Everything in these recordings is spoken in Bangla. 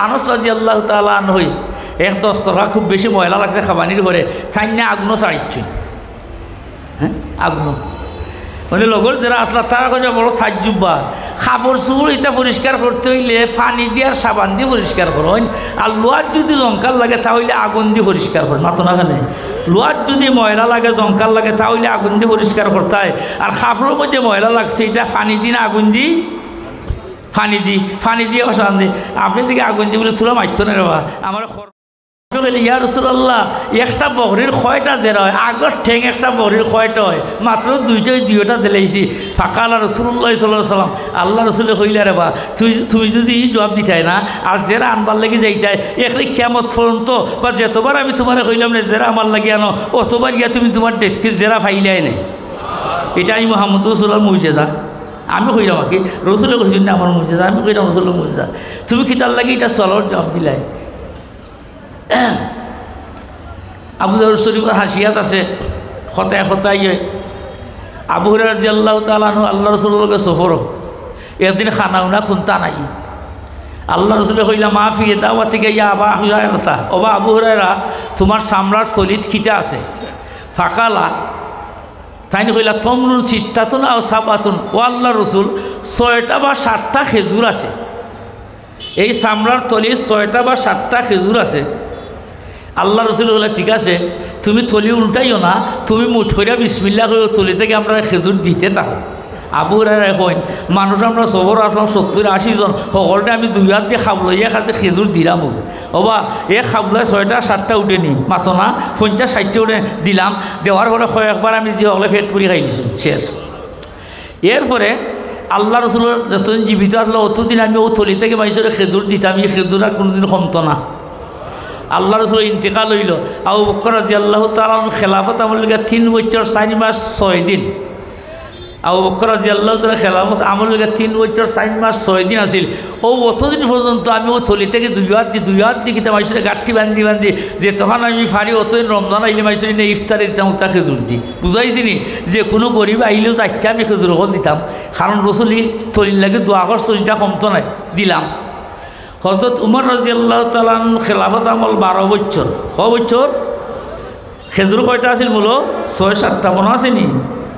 আনস রাদিয়াল্লাহু তাআলা আনহু এক দস্তরখা খুব বেশি ময়লা লাগছে খাবানির ঘরে থাইনে আগুনও ছাড়িচ্ছেন। হ্যাঁ আগুন মানে লগর যারা আসলা তারা কোনো বড় থাজ্জুব্বা কাপড় চুপড় এটা পরিষ্কার করতে হইলে পানি দিয়ে আর সাবান দিয়ে পরিষ্কার করুন। আর লোহার যদি জঙ্কাল লাগে তাহলে আগুন দিয়ে পরিষ্কার করুন। মাতো না কেন লোহার যদি ময়লা লাগে জঙ্কাল লাগে তাহলে আগুন দিয়ে পরিষ্কার করতে হয়। আর কাপড়ের মধ্যে ময়লা লাগছে এটা পানি দিন আগুন দিই পানি দিয়ে অসান দিই আপনি দিকে আগুন দিয়ে বলে তোরা মারছ না রে বা আমার ইয়া রাসূলুল্লাহ একটা বকরির কয়টা জেরা হয় আগর ঠেং একটা বকরির কয়টা হয় মাত্র দুইটা দিলেইছি ফাকালা রাসূলুল্লাহ সাল্লাল্লাহু আলাইহি ওয়াসাল্লাম আল্লাহ রাসূল কইলা রে বা তুমি যদি জবাব দিতাই না আর জেরা আনবার লাগি যাইতাই একলি কিয়ামত পর্যন্ত বা যতবার আমি তোমারে কইলাম না জেরা আমার লাগি আনো অতবার গিয়া তুমি তোমার ডেস্কে জেরা ফাইলাই নাই। এটা আমি মুহাম্মদ রাসূলুল্লাহর মুজিজা আমি কইলাম কি রাসূলে কইছেন না আমার মুজিজা আমি কইলাম রাসূলের মুজিজা তুমি কিতার লাগি এটা সলার জবাব দিলাই। আবু দাউদ শরীফের হাসিয়াত আছে খতায় আবু হুরায়রা রাদিয়াল্লাহু তাআলা আনহু আল্লাহ রাসূলের সফর একদিন খানাউনা খুনতা নাই আল্লাহ রাসূলে কইলা মাফি দাওয়াতিকা ইয়া আবা হুরায়রা ওবা আবু হুরায়রা তোমার সামরার তলিত খিটা আছে ফাকালা তাইনি কইলা তমরুন সিত্তাতুন আও সাবাতুন ও আল্লাহ রাসূল 6টা বা 7টা খেজুর আছে এই সামরার তলি 6টা বা 7টা খেজুর আছে। আল্লাহ রাসূল বলে ঠিক আছে তুমি তলি উল্টাইও না তুমি মুঠ কইরা বিসমিল্লাহ কইও তলি থেকে আমরা খেজুর দিতে থাকো। আবু হুরায়রা কইন মানুষ আমরা সফর আসলাম 70-80 জন সকলটা আমি 2 হাত দিয়ে খাবলইয়া খাতে খেজুর দিলাম ওবা এ খাবলায় 6টা 7টা উঠেনি মাতো না 50-60টা উঠে দিলাম দেওয়ার পরে কয়েকবার আমি যে হলে ফেট পুরি খাইছি শেষ। এরপরে আল্লাহ রাসূলের যতদিন জীবিত আসলো অতদিন আমি ও তলি থেকে মানুষের খেজুর দিতাম এই খেজুর আর কোনোদিন কমতো না। আল্লাহ রাসূল ইন্তেকাল হইল আবু বকর রাদিয়াল্লাহু তাআলা খেলাফত আমল 3 বছর 4 মাস 6 দিন আবু বকর রাদিয়াল্লাহু তাআলা খেলাফত আমল 3 বছর 4 মাস 6 দিন আছিল। ও অতদিন পর্যন্ত আমি ও থলি থেকে 2 হাত দিয়ে কিতা মানুষের গাঠি বান্ধি যে তখন আমি ফারি অতদিন রমজান আইলে মানুষের নিয়ে ইফতারে দিতাম তা খেজুর দি বুঝাইছিনি যে কোনো গরিব আইলেও চাইতে আমি খেজুর হল দিতাম কারণ রসুলি থলির লাগে দোয়া করছো এটা কমতো নাই দিলাম। হযরত উমর রাদিয়াল্লাহু তাআলা খেলাফত আমল 12 বছর বছর খেজুর কয়টা আছিল বলো 6-7টা মনে আসেনি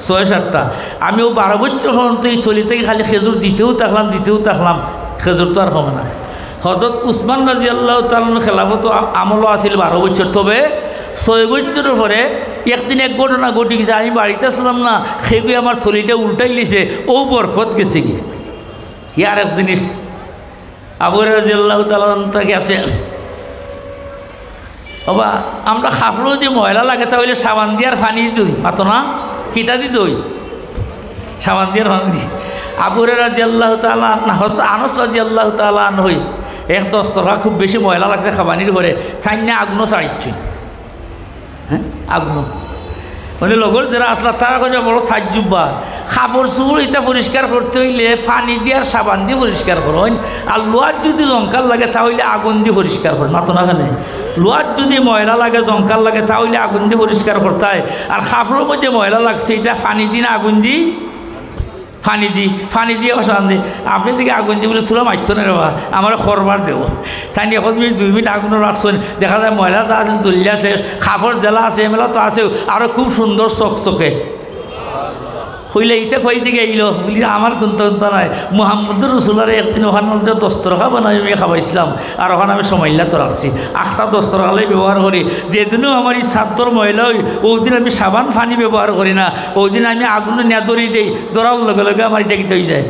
6-7টা আমি ও 12 বছর পর্যন্ত এই থলি থেকে খালি খেজুর দিতেও থাকলাম খেজুর তো আর হবে না। হযরত উসমান রাদিয়াল্লাহু তাআলা খেলাফত আমলও আছিল 12 বছর তবে 6 বছরের পরে একদিন এক ঘটনা ঘটে গেছে আমি বাড়িতে আসলাম না সেগুলি আমার থলিটা উল্টাই লিছে ও বরকত গেছে কি আর এক জিনিস আবু হুরায়রা রাদিয়াল্লাহু তাআলা থেকে আছে বাবা আমরা খাফড়ো দিয়ে ময়লা লাগে তাহলে সাবান দিয়ে আর পানি দিই মাতো না কিটা দি দই সাবান দিয়ে আর পানি দিই। আবু হুরায়রা রাদিয়াল্লাহু তাআলা আনস রাদিয়াল্লাহু তাআলা আনহু এক দস্তরখা খুব বেশি ময়লা লাগছে খাবানির ঘরে থাইনে আগুনও ছাড়িচ্ছেন। হ্যাঁ আগুন মানে লগর যারা আসলা তারা কোনো বড় থাজ্জুব্বা কাপড় চুপড় এটা পরিষ্কার করতে হইলে পানি দিয়ে আর সাবান দিয়ে পরিষ্কার করুন। আর লোহার যদি জঙ্কাল লাগে তাহলে আগুন দিয়ে পরিষ্কার করুন। মাতো না কেন লোহার যদি ময়লা লাগে জঙ্কাল লাগে তাহলে আগুন দিয়ে পরিষ্কার করতে হয়। আর কাপড়ের মধ্যে ময়লা লাগছে এটা পানি দিন আগুন দিই পানি দিয়ে অসান দিই আপনি দিকে আগুন দিয়ে বলে তোরা মারছ না রে বা আমার খরবার দেবো তাই 1 মিনিট 2 মিনিট আগুনের রাখছেন দেখা যায় ময়লাটা আছে জ্বলিয়া শেষ কাপড় জেলা আছে এমেলা তো আছে আরও খুব সুন্দর চকচকে হইলে ইতে কই দিকে এলো বলি আমার কোনটা নাই মুহাম্মদুর রাসূলের একদিন ওখানে মধ্যে দস্তরখা বানাই আমি খাওয়াইছিলাম আর ওখানে আমি সময়লা তো রাখছি 8টা দস্তরখালাই ব্যবহার করি যেদিনও আমার এই ছাত্র মহিলা ওই দিন আমি সাবান পানি ব্যবহার করি না ওই দিন আমি আগুনে নিয়ে দড়ি দিই দৌড়ার লগে লগে আমার এটা হয়ে যায়